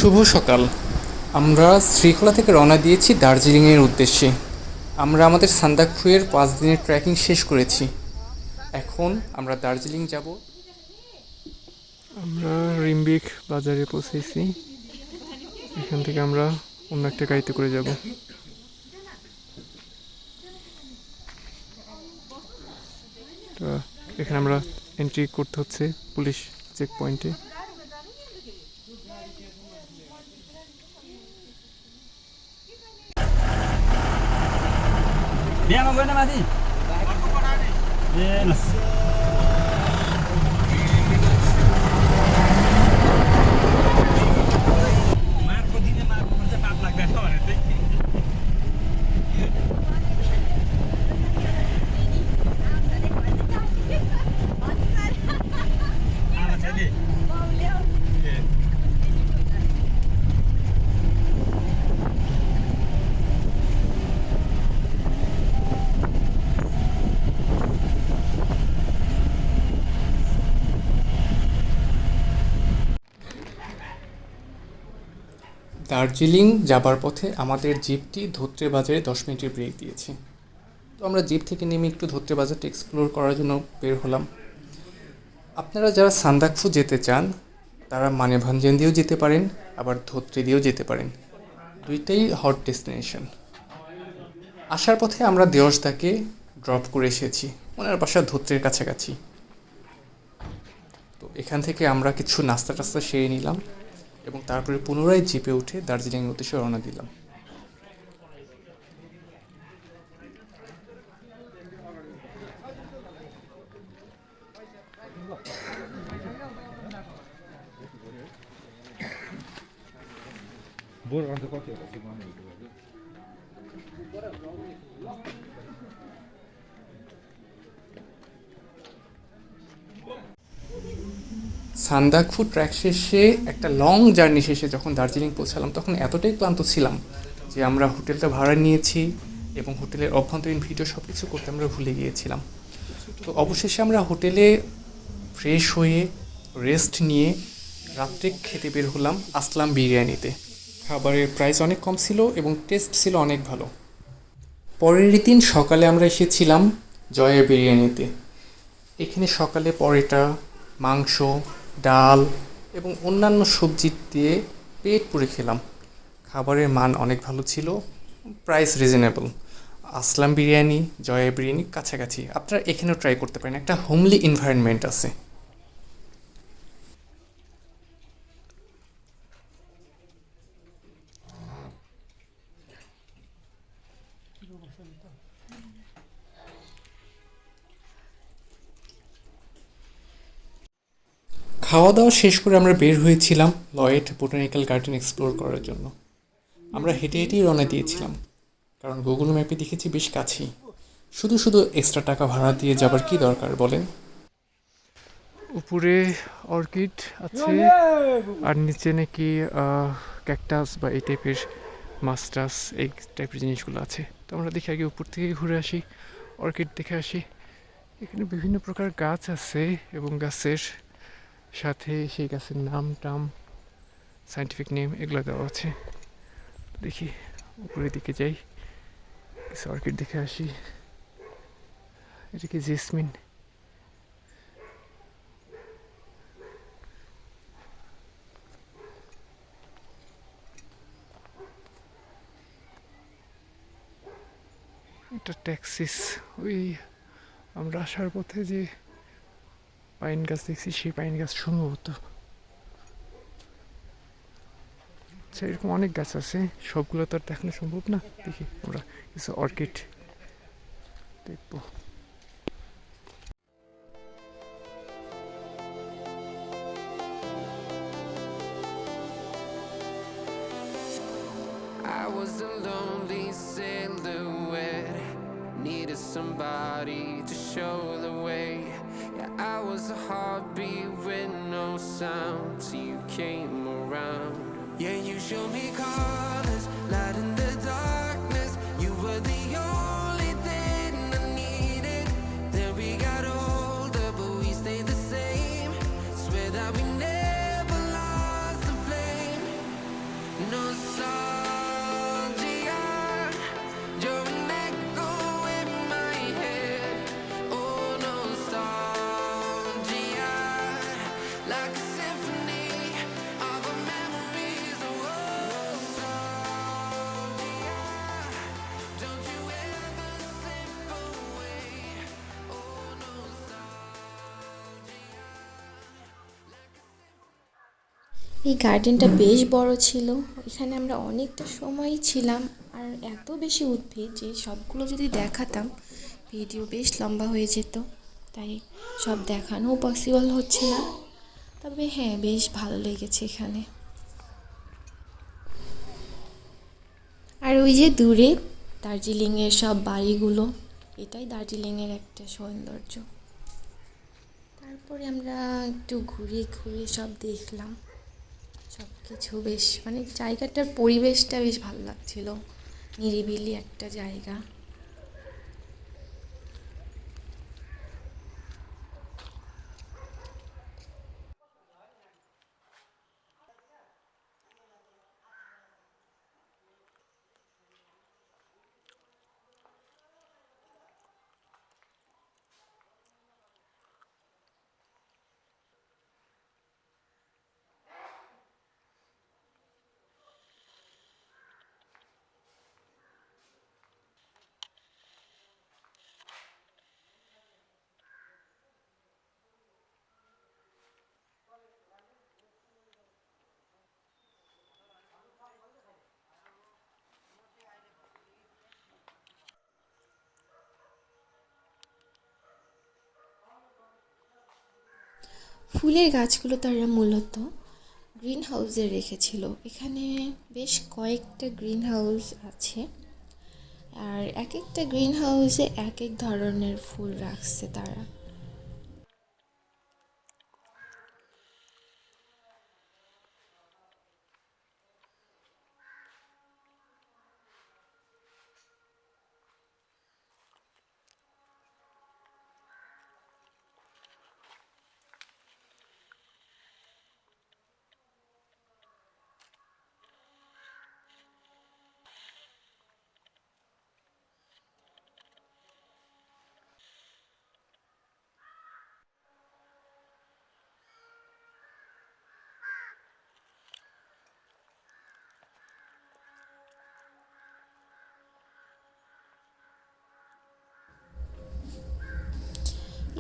শুভ সকাল। আমরা শ্রীখোলা থেকে রওনা দিয়েছি দার্জিলিংয়ের উদ্দেশ্যে। আমরা আমাদের সান্দাকফুয়ের 5 দিনের ট্রেকিং শেষ করেছি। এখন আমরা দার্জিলিং যাব। আমরা রিম্বিক বাজারে পৌঁছেছি। এখান থেকে আমরা অন্য একটা গাড়িতে করে যাব। তো এখানে আমরা এন্ট্রি করতে হচ্ছে পুলিশ চেক পয়েন্টে। बिहामा गएन माथि ए ल मार्को दिने मार्को पनि पाप लाग्दैन भने चाहिँ आमा छ नि দার্জিলিং যাবার পথে আমাদের জিপটি ধোত্রে বাজারে 10 মিনিটের ব্রেক দিয়েছে। তো আমরা জিপ থেকে নেমে একটু ধোত্রে বাজারটা এক্সপ্লোর করার জন্য বের হলাম। আপনারা যারা সান্দাকফু যেতে চান তারা মানেভাঞ্জন দিয়েও যেতে পারেন, আবার ধোত্রে দিয়েও যেতে পারেন। দুইটাই হট ডেস্টিনেশন। আসার পথে আমরা দেওসদাকে ড্রপ করে এসেছি, ওনার বাসা ধোত্রের কাছাকাছি। তো এখান থেকে আমরা কিছু নাস্তা টাস্তা সেরে নিলাম এবং তারপরে পুনরায় জিপে উঠে দার্জিলিংয়ের উদ্দেশ্যে রওনা দিলাম। সান্দাকফু ট্র্যাক শেষে একটা লং জার্নি শেষে যখন দার্জিলিং পৌঁছালাম তখন এতটাই ক্লান্ত ছিলাম যে আমরা হোটেলটা ভাড়া নিয়েছি এবং হোটেলের অভ্যন্তরীণ ভিডিও সব কিছু করতে আমরা ভুলে গিয়েছিলাম। তো অবশেষে আমরা হোটেলে ফ্রেশ হয়ে রেস্ট নিয়ে রাত্রে খেতে বের হলাম আসলাম বিরিয়ানিতে। খাবারের প্রাইস অনেক কম ছিল এবং টেস্ট ছিল অনেক ভালো। পরের দিন সকালে আমরা এসেছিলাম জয়ের বিরিয়ানিতে। এখানে সকালে পরোটা, মাংস, ডাল এবং অন্যান্য সবজি দিয়ে পেট পুরে খেলাম। খাবারের মান অনেক ভালো ছিল, প্রাইস রিজনেবল। আসলাম বিরিয়ানি, জয়া বিরিয়ানি কাছাকাছি। আপনারা এখানেও ট্রাই করতে পারেন, একটা হোমলি এনভায়রনমেন্ট আছে। খাওয়া দাওয়া শেষ করে আমরা বের হয়েছিলাম লয়েড বোটানিক্যাল গার্ডেন এক্সপ্লোর করার জন্য। আমরা হেঁটে হেঁটেই রওনা দিয়েছিলাম, কারণ গুগল ম্যাপে দেখেছি বেশ কাছেই। শুধু শুধু এক্সট্রা টাকা ভাড়া দিয়ে যাবার কি দরকার বলেন। উপরে অর্কিড আছে আর নিচে নাকি ক্যাকটাস বা এই টাইপের মাস্টার্স এই টাইপের জিনিসগুলো আছে। তো আমরা দেখি আগে উপর থেকে ঘুরে আসি, অর্কিড দেখে আসি। এখানে বিভিন্ন প্রকার গাছ আছে এবং গাছের সাথে সেই গাছের নাম টাম, সায়েন্টিফিক নেম এগুলো দেওয়া আছে। দেখি উপরের দিকে যাই, কিছু অর্কিড দেখে আসি। এটা কি জেসমিন? এটা ট্যাক্সিস। ওই আমরা আসার পথে যে পাইন গাছ দেখছি সেই পাইন গাছ সম্ভবত। আচ্ছা, এরকম অনেক গাছ আছে, সবগুলো তো আর দেখানো সম্ভব না। দেখি আমরা কিছু অর্কিড দেখবো। I was a lonely silhouette, needed somebody to show the way. Yeah, I was a heartbeat with no sound till you came around. Yeah, you showed me colors, light in the darkness. You were the only thing I needed. Then we got older, but we stayed the same. Swear that we never lost the flame. nostalgia. You're an echo in my head. Oh, nostalgia, like a symphony of our memories. Oh, nostalgia, don't you ever slip away. Oh, nostalgia. এই গার্ডেনটা বেশ বড় ছিল, এখানে আমরা অনেকটা সময়ই ছিলাম। আর এত বেশি উদ্ভিদ যে সবগুলো যদি দেখাতাম ভিডিও বেশ লম্বা হয়ে যেত, তাই সব দেখানোও পসিবল হচ্ছে না। তবে হ্যাঁ, বেশ ভালো লেগেছে এখানে। আর ওই যে দূরে দার্জিলিংয়ের সব বাড়িগুলো, এটাই দার্জিলিংয়ের একটা সৌন্দর্য। তারপরে আমরা একটু ঘুরে ঘুরে সব দেখলাম, সব কিছু বেশ মানে জায়গাটার পরিবেশটা বেশ ভালো লাগছিল, নিরিবিলি একটা জায়গা। ফুলের গাছগুলো তারা মূলত গ্রিন হাউসে রেখেছিল। এখানে বেশ কয়েকটা গ্রিন হাউস আছে, আর এক একটা গ্রিন হাউসে এক এক ধরনের ফুল রাখছে তারা।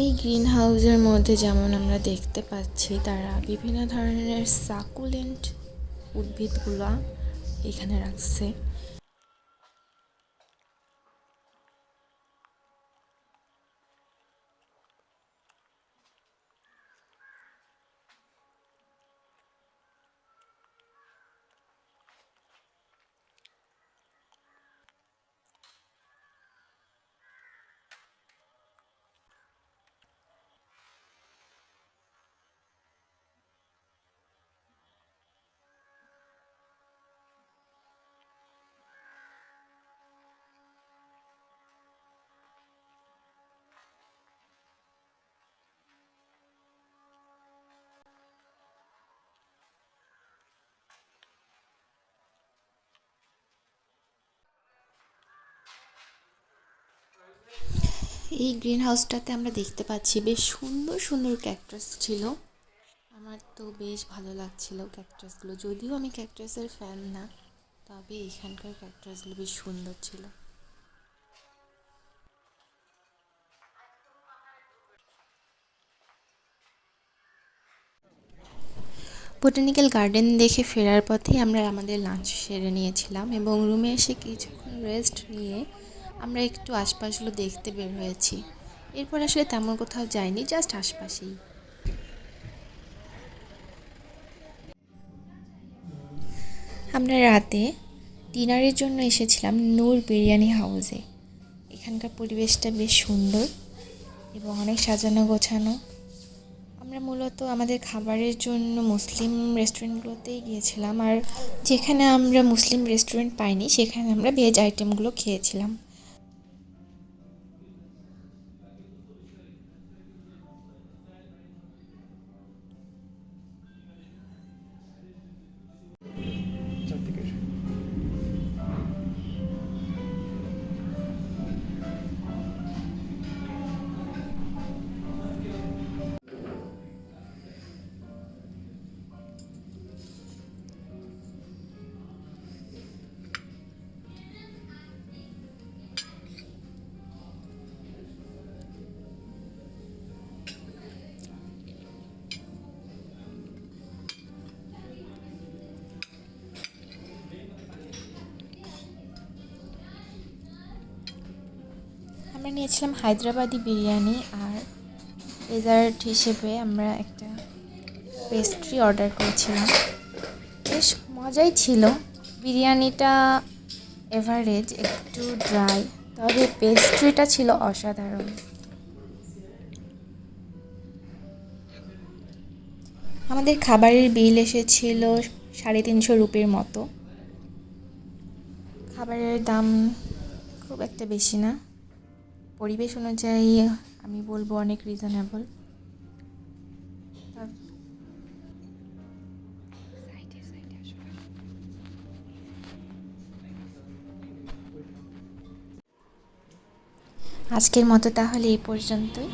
এই গ্রিন হাউসের মধ্যে যেমন আমরা দেখতে পাচ্ছি, তারা বিভিন্ন ধরনের সাকুলেন্ট উদ্ভিদগুলো এখানে রাখছে। এই গ্রিন হাউসটাতে আমরা দেখতে পাচ্ছি বেশ সুন্দর সুন্দর ক্যাকটাস ছিল। আমার তো বেশ ভালো লাগছিল ক্যাকটাসগুলো, যদিও আমি ক্যাকটাসের ফ্যান না, তবে এখানকার ক্যাকটাসগুলো বেশ সুন্দর ছিল। বোটানিক্যাল গার্ডেন দেখে ফেরার পথে আমরা আমাদের লাঞ্চ সেরে নিয়েছিলাম এবং রুমে এসে কিছুক্ষণ রেস্ট নিয়ে আমরা একটু আশপাশগুলো দেখতে বের হয়েছি। এরপর আসলে তেমন কোথাও যাইনি, জাস্ট আশপাশেই। আমরা রাতে ডিনারের জন্য এসেছিলাম নূর বিরিয়ানি হাউসে। এখানকার পরিবেশটা বেশ সুন্দর এবং অনেক সাজানো গোছানো। আমরা মূলত আমাদের খাবারের জন্য মুসলিম রেস্টুরেন্টগুলোতেই গিয়েছিলাম, আর যেখানে আমরা মুসলিম রেস্টুরেন্ট পাইনি সেখানে আমরা ভেজ আইটেমগুলো খেয়েছিলাম। আমরা নিয়েছিলাম হায়দ্রাবাদি বিরিয়ানি, আর ডেজার্ট হিসেবে আমরা একটা পেস্ট্রি অর্ডার করেছিলাম। বেশ মজাই ছিল। বিরিয়ানিটা এভারেজ, একটু ড্রাই, তবে পেস্ট্রিটা ছিল অসাধারণ। আমাদের খাবারের বিল এসেছিল 350 রুপির মতো। খাবারের দাম খুব একটা বেশি না, পরিবেশ অনুযায়ী আমি বলবো অনেক রিজনেবল। আজকের মতো তাহলে এই পর্যন্তই।